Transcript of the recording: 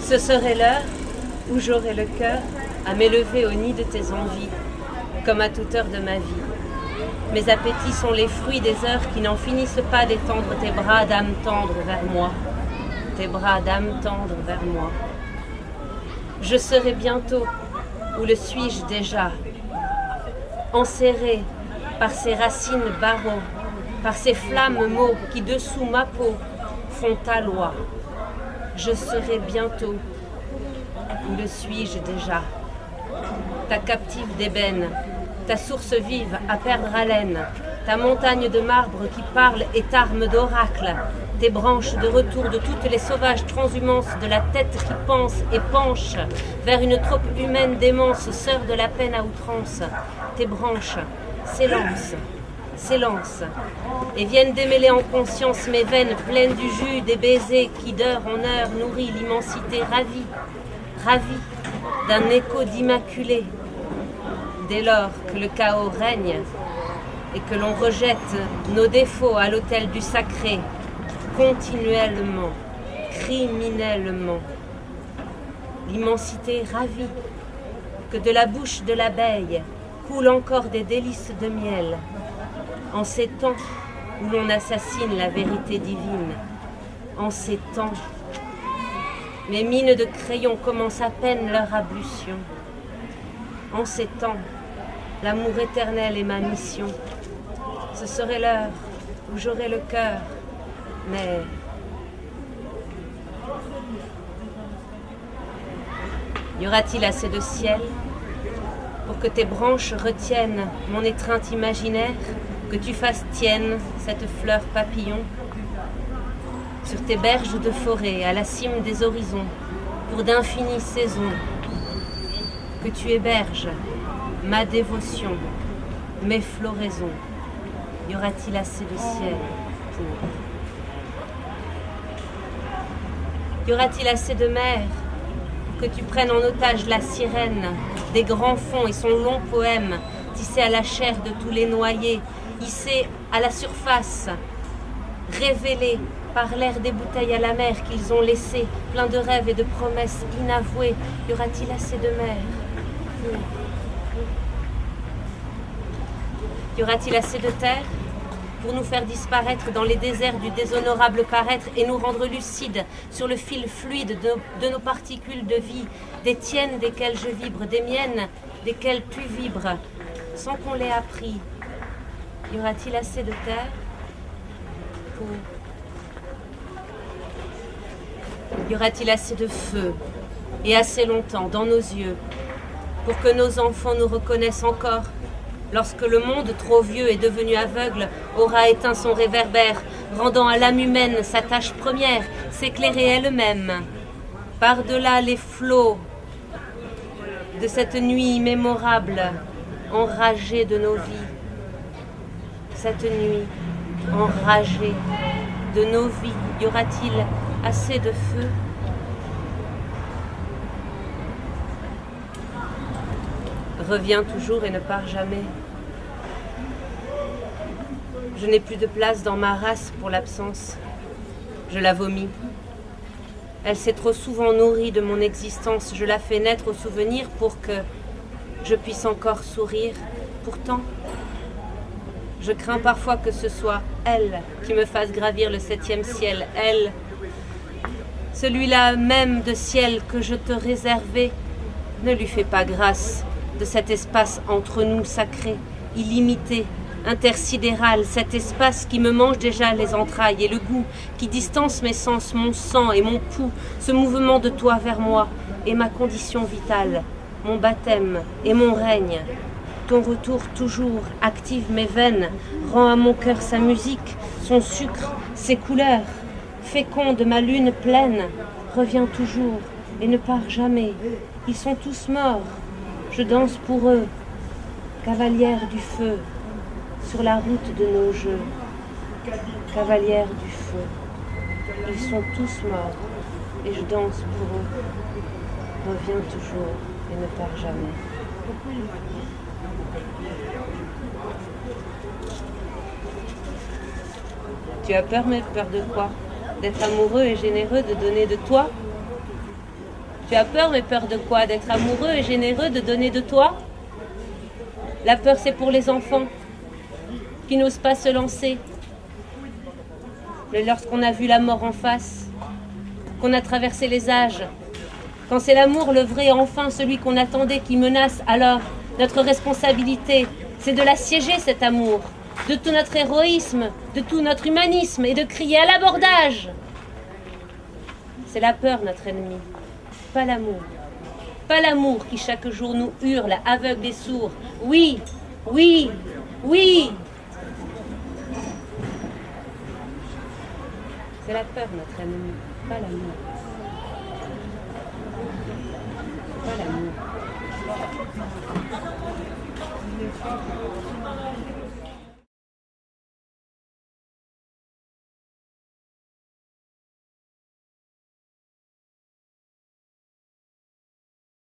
Ce serait l'heure où j'aurais le cœur à m'élever au nid de tes envies, comme à toute heure de ma vie. Mes appétits sont les fruits des heures qui n'en finissent pas d'étendre tes bras d'âme tendre vers moi. Tes bras d'âme tendre vers moi. Je serai bientôt, ou le suis-je déjà, enserré par ces racines barreaux, par ces flammes mots qui dessous ma peau font ta loi. Je serai bientôt, ou le suis-je déjà, ta captive d'ébène, ta source vive à perdre haleine, ta montagne de marbre qui parle est arme d'oracle, tes branches de retour de toutes les sauvages transhumances de la tête qui pense et penche vers une troupe humaine démence, sœur de la peine à outrance, tes branches s'élancent, et viennent démêler en conscience mes veines pleines du jus des baisers qui d'heure en heure nourrit l'immensité ravie d'un écho d'immaculé. Dès lors que le chaos règne et que l'on rejette nos défauts à l'autel du sacré, continuellement, criminellement, l'immensité ravie, que de la bouche de l'abeille coulent encore des délices de miel, en ces temps où l'on assassine la vérité divine, en ces temps, mes mines de crayon commencent à peine leur ablution. En ces temps, l'amour éternel est ma mission. Ce serait l'heure où j'aurais le cœur, mais y aura-t-il assez de ciel pour que tes branches retiennent mon étreinte imaginaire, que tu fasses tienne cette fleur papillon sur tes berges de forêt, à la cime des horizons, pour d'infinies saisons, que tu héberges ma dévotion, mes floraisons. Y aura-t-il assez de ciel pour... Y aura-t-il assez de mer pour que tu prennes en otage la sirène des grands fonds et son long poème, tissé à la chair de tous les noyés, hissé à la surface, révélé par l'air des bouteilles à la mer qu'ils ont laissé, plein de rêves et de promesses inavouées. Y aura-t-il assez de mer? Y aura-t-il assez de terre pour nous faire disparaître dans les déserts du déshonorable paraître et nous rendre lucides sur le fil fluide de nos particules de vie, des tiennes desquelles je vibre, des miennes desquelles tu vibres, sans qu'on l'ait appris? Y aura-t-il assez de terre pour... Y aura-t-il assez de feu et assez longtemps dans nos yeux pour que nos enfants nous reconnaissent encore lorsque le monde trop vieux et devenu aveugle aura éteint son réverbère, rendant à l'âme humaine sa tâche première, s'éclairer elle-même par-delà les flots de cette nuit mémorable, enragée de nos vies, cette nuit enragée de nos vies. Y aura-t-il assez de feu? Reviens toujours et ne pars jamais. Je n'ai plus de place dans ma race pour l'absence. Je la vomis. Elle s'est trop souvent nourrie de mon existence. Je la fais naître au souvenir pour que je puisse encore sourire. Pourtant, je crains parfois que ce soit elle qui me fasse gravir le 7e ciel. Elle, celui-là même de ciel que je te réservais, ne lui fais pas grâce de cet espace entre nous sacré, illimité, intersidéral, cet espace qui me mange déjà les entrailles et le goût, qui distance mes sens, mon sang et mon pouls, ce mouvement de toi vers moi est ma condition vitale, mon baptême et mon règne. Ton retour toujours active mes veines, rend à mon cœur sa musique, son sucre, ses couleurs, féconde ma lune pleine, reviens toujours et ne pars jamais. Ils sont tous morts. Je danse pour eux, cavalière du feu, sur la route de nos jeux, cavalière du feu. Ils sont tous morts, et je danse pour eux. Reviens toujours et ne pars jamais. Tu as peur, mais peur de quoi? D'être amoureux et généreux, de donner de toi? Tu as peur, mais peur de quoi? D'être amoureux et généreux, de donner de toi? La peur, c'est pour les enfants qui n'osent pas se lancer. Lorsqu'on a vu la mort en face, qu'on a traversé les âges, quand c'est l'amour, le vrai, enfin celui qu'on attendait, qui menace, alors notre responsabilité, c'est de l'assiéger, cet amour, de tout notre héroïsme, de tout notre humanisme, et de crier à l'abordage. C'est la peur, notre ennemi, pas l'amour. Pas l'amour qui chaque jour nous hurle, aveugle et sourd. Oui, oui, oui. C'est la peur, notre ennemi, pas l'amour. Pas l'amour.